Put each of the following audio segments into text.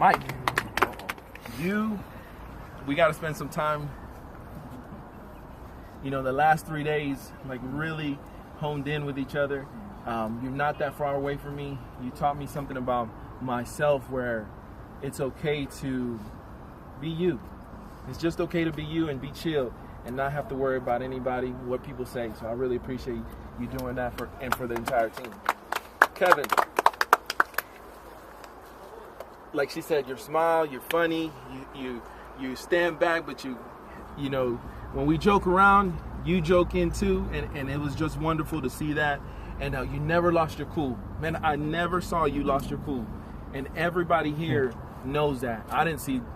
Mike, we got to spend some time, the last 3 days, like really honed in with each other. You're not that far away from me. You taught me something about myself where it's okay to be you. It's just okay to be you and be chill and not have to worry about anybody, what people say. So I really appreciate you doing that for the entire team. Kevin, like she said, your smile, you're funny, you stand back, but when we joke around, you joke in too, and it was just wonderful to see that. And you never lost your cool. Man, I never saw you lost your cool. And everybody here knows that.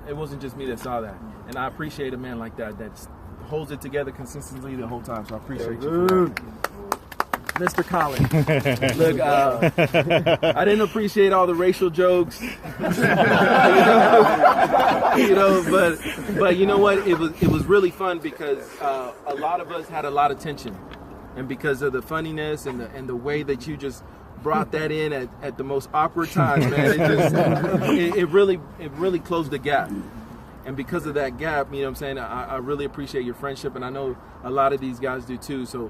It wasn't just me that saw that. And I appreciate a man like that holds it together consistently the whole time. So I appreciate you for that. Mr. Collins, look, I didn't appreciate all the racial jokes, but you know what? It was really fun because a lot of us had a lot of tension, and because of the funniness and the way that you just brought that in at the most awkward times, man, it really closed the gap. And because of that gap, you know what I'm saying, I really appreciate your friendship, and I know a lot of these guys do too. So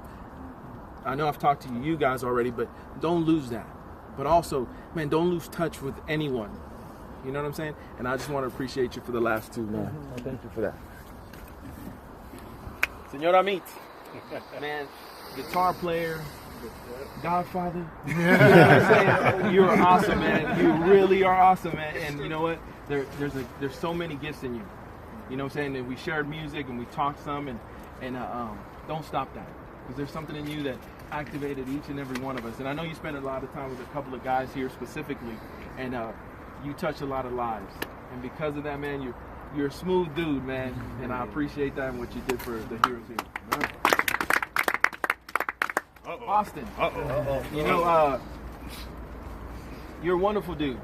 I know I've talked to you guys already, but don't lose that. But also, man, don't lose touch with anyone. You know what I'm saying? And I just want to appreciate you for the last two, man. Thank you for that. Señor Amit, man, guitar player, Godfather. You know what I'm saying? You're awesome, man. You really are awesome, man. And you know what? There's so many gifts in you. You know what I'm saying? And we shared music and we talked some, and don't stop that. Because there's something in you that activated each and every one of us. And I know you spent a lot of time with a couple of guys here specifically, and you touched a lot of lives. And because of that, man, you're a smooth dude, man. And I appreciate that and what you did for the heroes here. Austin, you're a wonderful dude.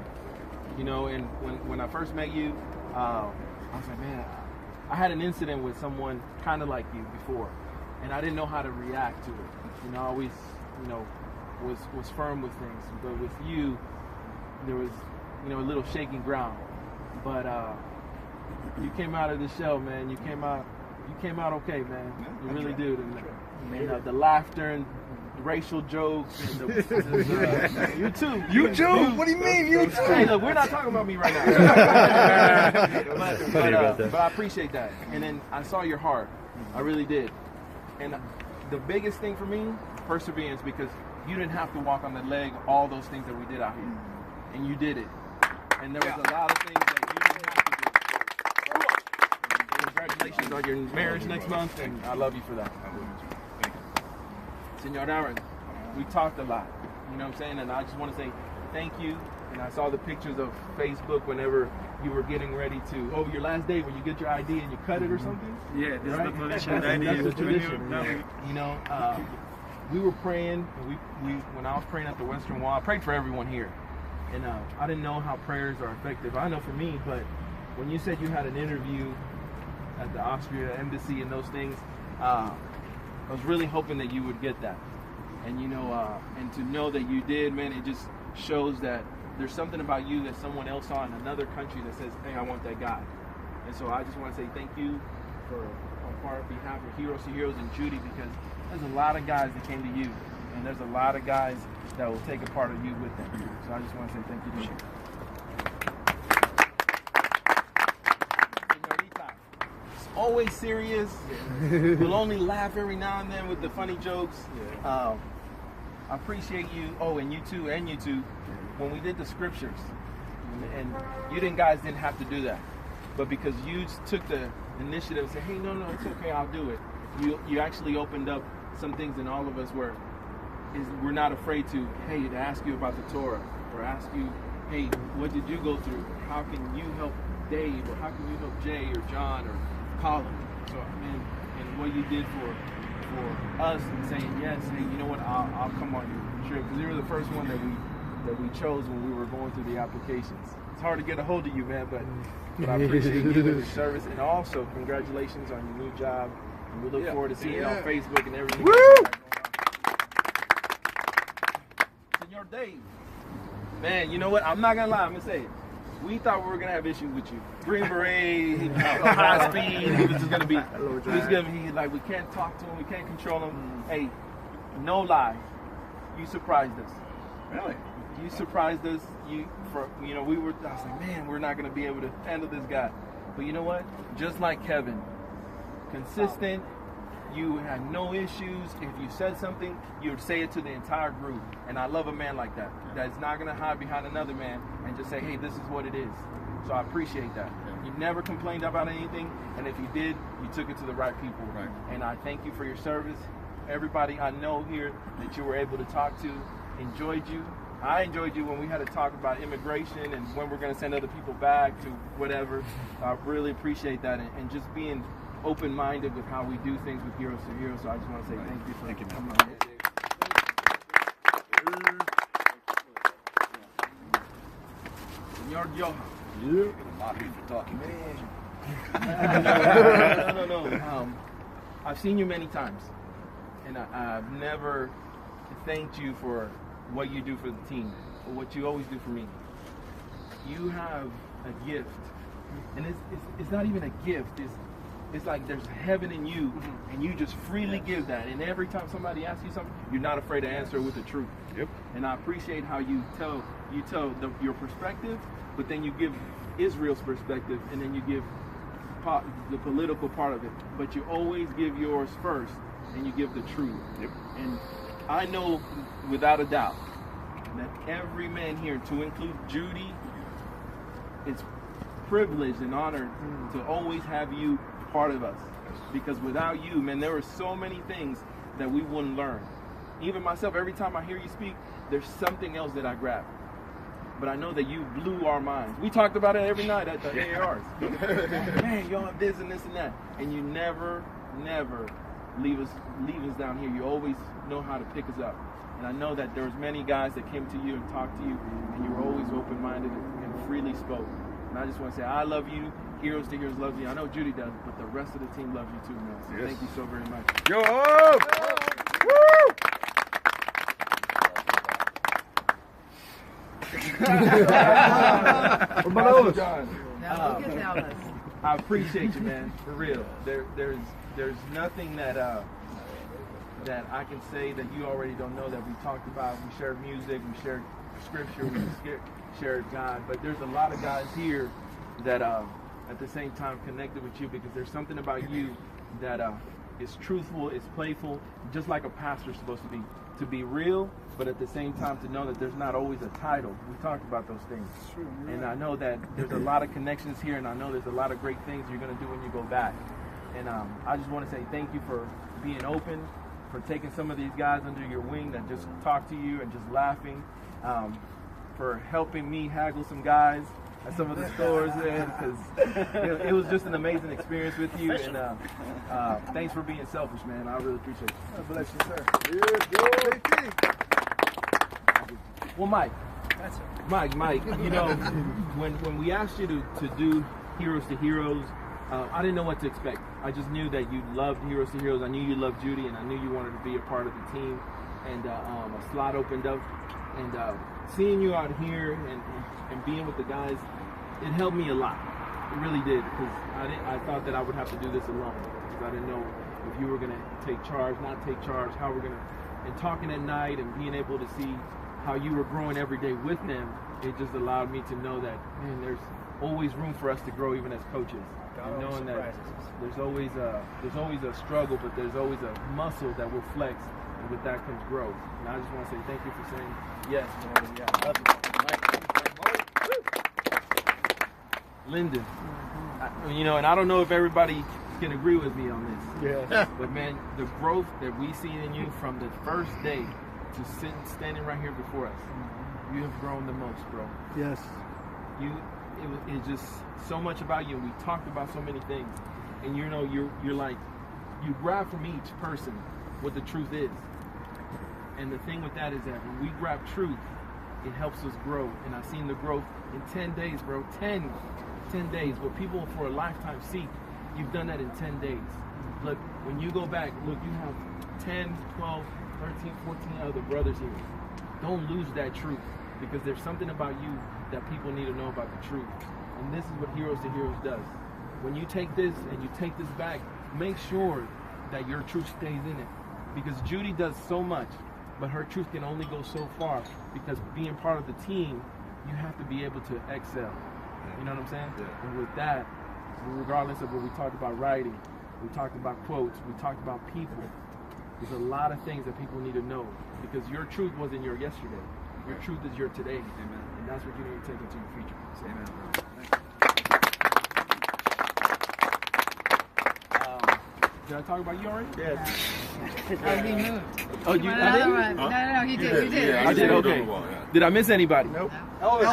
And when I first met you, I was like, man, I had an incident with someone kind of like you before, and I didn't know how to react to it. I always, was firm with things, but with you, there was, a little shaking ground. But you came out of the shell, man. You came out okay, man. You really did. And the laughter and racial jokes. And you too. You too? What do you mean? You too? Hey, look, we're not talking about me right now. but I appreciate that. And then I saw your heart. I really did. And the biggest thing for me, perseverance, because you didn't have to walk on the leg all those things that we did out here. And you did it. And there was a lot of things that you didn't have to do. Congratulations on your marriage next month, and I love you for that. Senor Aaron, we talked a lot, you know what I'm saying? And I just want to say thank you. And I saw the pictures of Facebook whenever you were getting ready to, your last day when you get your ID and you cut it or something? Yeah, this right? Is the tradition. That's the tradition. We were praying, and when I was praying at the Western Wall, I prayed for everyone here. And I didn't know how prayers are effective. I know for me, but when you said you had an interview at the Austria embassy and those things, I was really hoping that you would get that. And and to know that you did, man, it just shows that there's something about you that someone else saw in another country that says, hey, I want that guy. And so I just want to say thank you on behalf of Heroes to Heroes and Judy, because there's a lot of guys that came to you, and there's a lot of guys that will take a part of you with them. So I just want to say thank you to you. Always serious. We'll only laugh every now and then with the funny jokes. I appreciate you. Oh, and you too. When we did the scriptures, and you guys didn't have to do that, but because you took the initiative and said, hey, no, it's okay, I'll do it. You actually opened up some things in all of us where we're not afraid to ask you about the Torah, or ask you, hey, what did you go through? How can you help Dave, or how can you help Jay or John or Colin? So, and what you did for us, and saying yes, hey, you know what, I'll come on your trip, because you were the first one that we chose when we were going through the applications. It's hard to get a hold of you, man, but I appreciate you and your service, and also congratulations on your new job. And we look forward to seeing you on Facebook and everything. Woo! Senor Dave, man, you know what? I'm not gonna lie. I'm gonna say it. We thought we were gonna have issues with you. Green Beret, high speed. He was just gonna be. Like we can't talk to him. We can't control him. Hey, no lie, you surprised us. Really? You surprised us. We were. I was like, man, we're not gonna be able to handle this guy. But you know what? Just like Kevin, consistent. You had no issues. If you said something, you would say it to the entire group. And I love a man like that. That's not going to hide behind another man and just say, hey, this is what it is. So I appreciate that. You never complained about anything. And if you did, you took it to the right people. Right. And I thank you for your service. Everybody I know here that you were able to talk to enjoyed you. I enjoyed you when we had to talk about immigration and when we're going to send other people back to whatever. I really appreciate that. And just being open-minded with how we do things with Heroes to Heroes. So I just want to say thank you for coming on. Senor Johan. Yeah. A lot of people talking. No. I've seen you many times, and I've never thanked you for what you do for the team, or what you always do for me. You have a gift, and it's not even a gift. It's like there's heaven in you, and you just freely give that. And every time somebody asks you something, you're not afraid to answer with the truth. Yep. And I appreciate how you tell your perspective, but then you give Israel's perspective, and then you give the political part of it. But you always give yours first, and you give the truth. Yep. And I know without a doubt that every man here, to include Judy, it's privileged and honored to always have you part of us, because without you, man, there were so many things that we wouldn't learn. Even myself, every time I hear you speak, there's something else that I grab. But I know that you blew our minds. We talked about it every night at the AARs. Man, y'all have this and this and that, and you never leave us down here. You always know how to pick us up. And I know that there was many guys that came to you and talked to you, and you were always open-minded and freely spoke. And I just want to say, I love you. Heroes to Heroes loves you. I know Judy does, but the rest of the team loves you too, man. So thank you so very much. Yo! Woo! I appreciate you, man. For real. There's nothing that I can say that you already don't know that we talked about. We shared music, we shared scripture, we shared God. But there's a lot of guys here that at the same time connected with you, because there's something about you that is truthful, it's playful, just like a pastor's supposed to be real, but at the same time to know that there's not always a title. We talked about those things. True, and I know that there's a lot of connections here, and I know there's a lot of great things you're going to do when you go back. And I just want to say thank you for being open, for taking some of these guys under your wing that just talk to you and just laughing, for helping me haggle some guys at some of the stores, because it was just an amazing experience with you. And thanks for being selfish, man. I really appreciate it. God bless you, sir. Well, Mike, you know, when we asked you to do Heroes to Heroes, I didn't know what to expect. I just knew that you loved Heroes to Heroes. I knew you loved Judy, and I knew you wanted to be a part of the team. And a slot opened up, and seeing you out here and being with the guys, it helped me a lot. It really did, because I thought that I would have to do this alone, because I didn't know if you were going to take charge, not take charge, how we're going to. And talking at night and being able to see how you were growing every day with them, it just allowed me to know that, man, there's always room for us to grow, even as coaches. And knowing that there's always a struggle, but there's always a muscle that will flex, and with that comes growth. And I just want to say thank you for saying yes. I love you. Lyndon, and I don't know if everybody can agree with me on this. Yeah. But man, the growth that we see in you from the first day to standing right here before us, you have grown the most, bro. Yes. It's just so much about you. We talked about so many things, and you're like, you grab from each person what the truth is. And the thing with that is that when we grab truth, it helps us grow. And I've seen the growth in 10 days, bro. 10 days. What people for a lifetime seek, you've done that in 10 days. Look, when you go back, look, you have 10, 12, 13, 14 other brothers here. Don't lose that truth, because there's something about you that people need to know about the truth. And this is what Heroes to Heroes does. When you take this and you take this back, make sure that your truth stays in it. Because Judy does so much, but her truth can only go so far, because being part of the team, you have to be able to excel. You know what I'm saying? Yeah. And with that, regardless of what we talked about writing, we talked about quotes, we talked about people, there's a lot of things that people need to know, because your truth wasn't your yesterday. Your truth is your today. Amen. And that's what you need to take into your future. So, amen. Did I talk about you already? Yes. He moved. Oh, you? I didn't? No, he did. You did. Yeah, I did. Okay. Did I miss anybody? Nope. Elvis.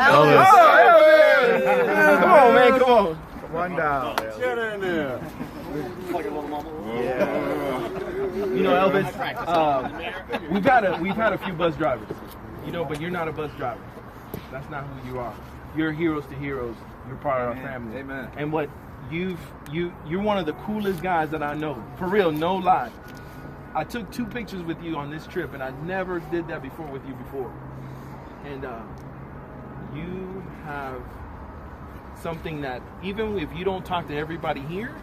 Come on, man. Come on. One down. Get in there. Like a little mumble. Yeah. You know, Elvis, we've had a few bus drivers, you know, but you're not a bus driver. That's not who you are. You're Heroes to Heroes. You're part of our family. Amen. And what you're one of the coolest guys that I know. For real, no lie. I took 2 pictures with you on this trip, and I never did that before with you before. And you have something that, even if you don't talk to everybody here,